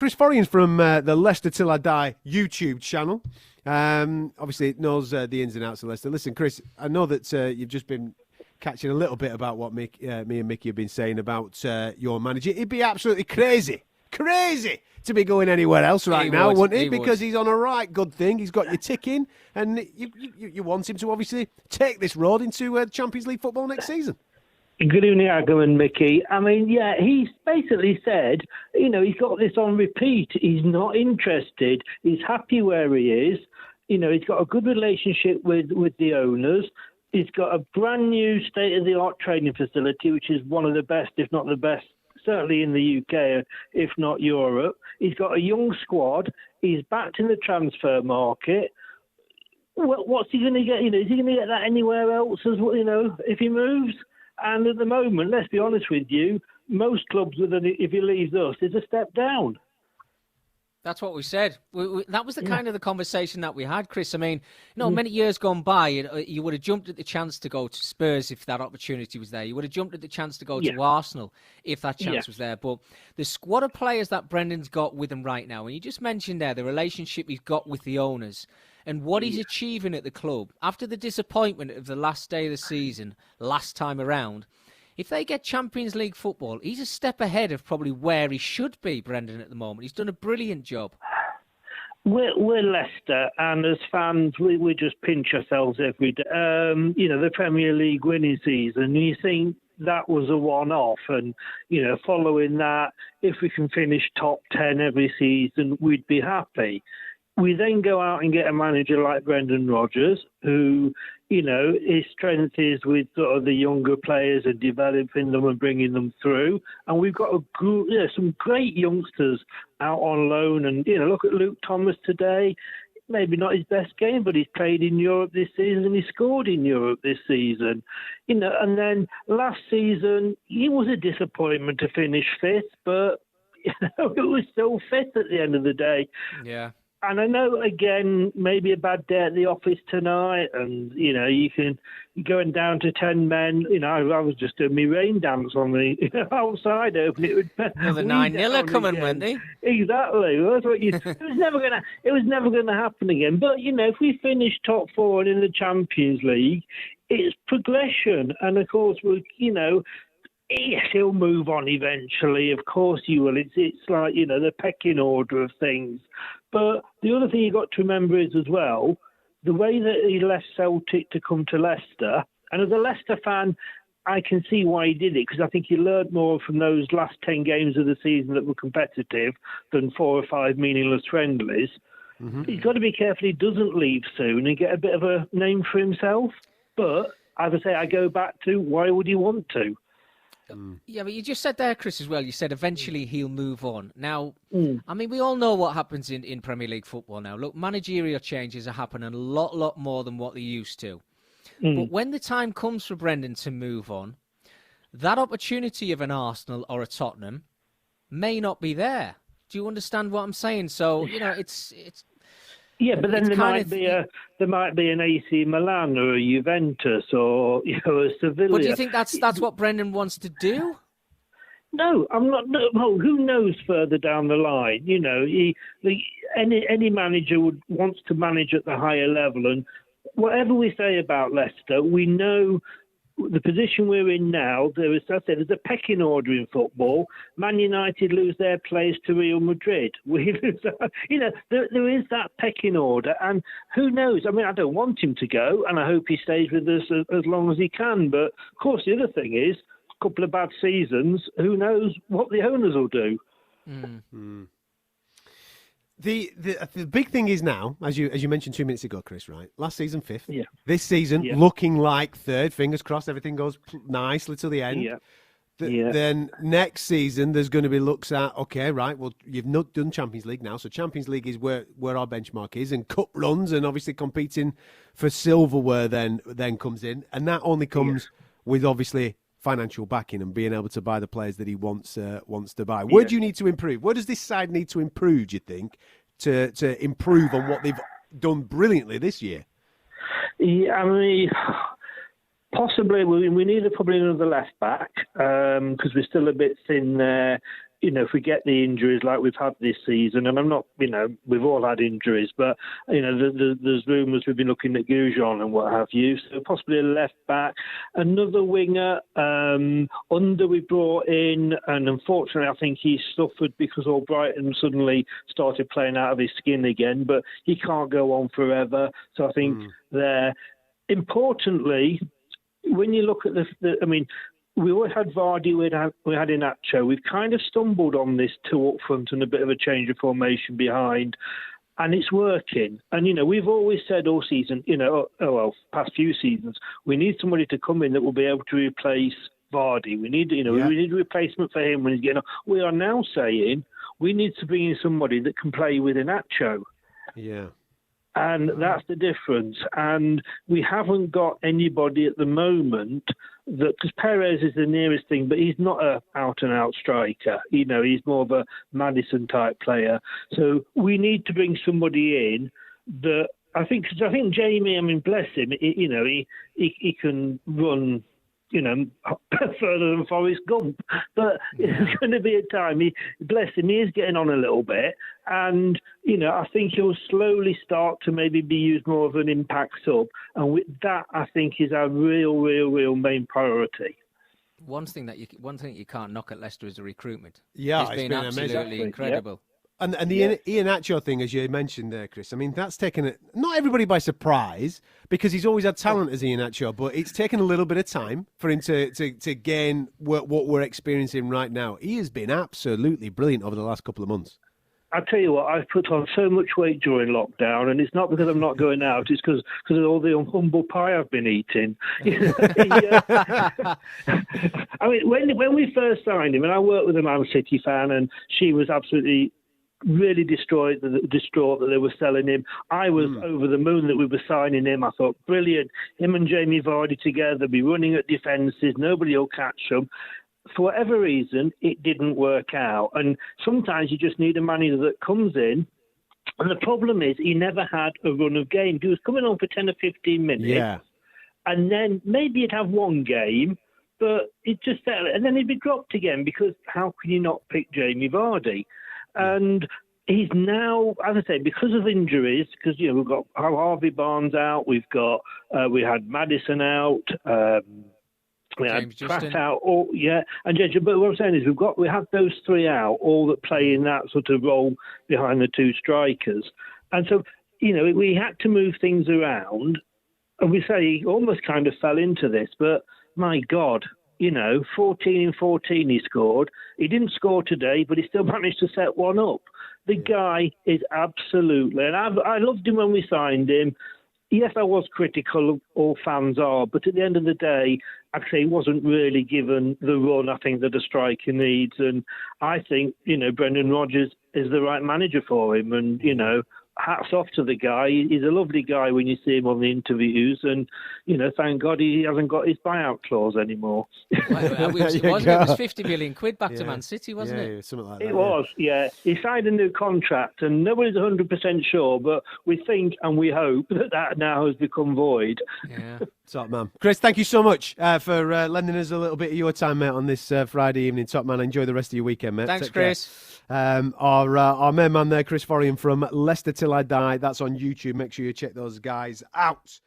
Chris Forrians from the Leicester Till I Die YouTube channel. Obviously, it knows the ins and outs of Leicester. Listen, Chris, I know that you've just been catching a little bit about what me and Mickey have been saying about your manager. It'd be absolutely crazy to be going anywhere else right now, wouldn't it? Because he's on a right good thing. He's got you ticking, and you want him to obviously take this road into Champions League football next season. Good evening, Agam and Mickey. I mean, yeah, he's basically said, he's got this on repeat. He's not interested. He's happy where he is. He's got a good relationship with the owners. He's got a brand new state-of-the-art training facility, which is one of the best, if not the best, certainly in the UK, if not Europe. He's got a young squad. He's backed in the transfer market. What's he going to get? Is he going to get that anywhere else as well, if he moves? And at the moment, let's be honest with you, most clubs, if he leaves us, is a step down. That's what we said. That was the kind of the conversation that we had, Chris. I mean, many years gone by, you would have jumped at the chance to go to Spurs if that opportunity was there. You would have jumped at the chance to go to Arsenal if that chance was there. But the squad of players that Brendan's got with him right now, and you just mentioned there the relationship he's got with the owners and what he's achieving at the club, after the disappointment of the last day of the season, last time around, if they get Champions League football, he's a step ahead of probably where he should be, Brendan, at the moment. He's done a brilliant job. We're Leicester, and as fans, we just pinch ourselves every day. The Premier League winning season, you think that was a one-off, and, following that, if we can finish top 10 every season, we'd be happy. We then go out and get a manager like Brendan Rodgers, who, his strength is with sort of the younger players and developing them and bringing them through. And we've got some great youngsters out on loan. And, look at Luke Thomas today. Maybe not his best game, but he's played in Europe this season and he scored in Europe this season. And then last season, he was a disappointment to finish fifth, but, it was still fifth at the end of the day. Yeah. And I know, again, maybe a bad day at the office tonight, and, you can going down to 10 men. I was just doing my rain dance on the outside. Another 9-0 coming, weren't they? Exactly. That's what it was never going to happen again. But, if we finish top four and in the Champions League, it's progression. And, of course, yes, he'll move on eventually. Of course he will. It's like, the pecking order of things. But the other thing you got to remember is as well, the way that he left Celtic to come to Leicester, and as a Leicester fan, I can see why he did it, because I think he learned more from those last 10 games of the season that were competitive than 4 or 5 meaningless friendlies. Mm-hmm. He's got to be careful he doesn't leave soon and get a bit of a name for himself. But, as I say, I go back to, why would he want to? Yeah, but you just said there, Chris, as well, you said eventually he'll move on. Now, I mean, we all know what happens in Premier League football now. Look, managerial changes are happening a lot more than what they used to. But when the time comes for Brendan to move on, that opportunity of an Arsenal or a Tottenham may not be there. Do you understand what I'm saying? So, it's... Yeah, but then there might be an AC Milan or a Juventus or a Sevilla. But do you think that's what Brendan wants to do? No, I'm not. No, who knows further down the line? Any manager wants to manage at the higher level, and whatever we say about Leicester, we know the position we're in now. There's a pecking order in football. Man United lose their place to Real Madrid. We lose, there is that pecking order, and who knows? I mean, I don't want him to go, and I hope he stays with us as long as he can. But of course, the other thing is, a couple of bad seasons. Who knows what the owners will do? The big thing is now, as you mentioned 2 minutes ago, Chris, right? Last season, fifth. Yeah. This season, looking like third. Fingers crossed, everything goes nicely to the end. Yeah. Then next season, there's going to be looks at, okay, right, well, you've not done Champions League now, so Champions League is where our benchmark is, and cup runs, and obviously competing for silverware then comes in, and that only comes with, obviously, financial backing and being able to buy the players that he wants to buy. Where do you need to improve? Where does this side need to improve, do you think, to improve on what they've done brilliantly this year? Yeah, I mean, possibly we need probably another left back because we're still a bit thin there. if we get the injuries like we've had this season, and I'm not, we've all had injuries, but, there's rumours we've been looking at Goujon and what have you, so possibly a left back, another winger, Under we brought in, and unfortunately I think he suffered because Albrighton suddenly started playing out of his skin again, but he can't go on forever, so I think there. Importantly, when you look at we always had Vardy, we had Inacho. We've kind of stumbled on this two up front and a bit of a change of formation behind, and it's working. And, we've always said all season, past few seasons, we need somebody to come in that will be able to replace Vardy. We need, we need a replacement for him when he's getting on. We are now saying we need to bring in somebody that can play with Inacho. Yeah. And that's the difference. And we haven't got anybody at the moment because Perez is the nearest thing, but he's not an out-and-out striker. He's more of a Maddison-type player. So we need to bring somebody in that I think Jamie, bless him, he can run, further than Forrest Gump. But there's going to be a time, bless him, he is getting on a little bit. And, I think he'll slowly start to maybe be used more of an impact sub. And with that, I think is our real main priority. One thing you can't knock at Leicester is the recruitment. Yeah, it's been absolutely incredible. Yeah. And the Iheanacho thing, as you mentioned there, Chris, that's taken not everybody by surprise because he's always had talent as Iheanacho, but it's taken a little bit of time for him to gain what we're experiencing right now. He has been absolutely brilliant over the last couple of months. I'll tell you what, I've put on so much weight during lockdown, and it's not because I'm not going out, it's because of all the humble pie I've been eating. When we first signed him, and I worked with a Man City fan, and she was absolutely really distraught that they were selling him. I was over the moon that we were signing him. I thought, brilliant. Him and Jamie Vardy together, be running at defences. Nobody will catch them. For whatever reason, it didn't work out. And sometimes you just need a manager that comes in. And the problem is he never had a run of games. He was coming on for 10 or 15 minutes. Yeah. And then maybe he'd have one game, but it just settled. And then he'd be dropped again because how can you not pick Jamie Vardy? And he's now, as I say, because of injuries, because we've got Harvey Barnes out, we had Maddison out, we had Pratt out, but what I'm saying is we have those three out, all that play in that sort of role behind the two strikers, and so we had to move things around, and we say he almost kind of fell into this, but my God. 14 in 14 he scored. He didn't score today, but he still managed to set one up. The guy is absolutely, and I loved him when we signed him. Yes, I was critical, all fans are, but at the end of the day, actually he wasn't really given the run I think that a striker needs. And I think, Brendan Rodgers is the right manager for him. And, hats off to the guy. He's a lovely guy when you see him on the interviews, and thank God he hasn't got his buyout clause anymore. It was 50 million quid back to Man City, wasn't it? Yeah, something like that. It was, yeah. He signed a new contract, and nobody's 100% sure, but we think and we hope that now has become void. Yeah. Top man. Chris, thank you so much for lending us a little bit of your time, mate, on this Friday evening. Top man, enjoy the rest of your weekend, mate. Thanks, Chris. Our main man there, Chris Forrian from Leicester Till I Die. That's on YouTube. Make sure you check those guys out.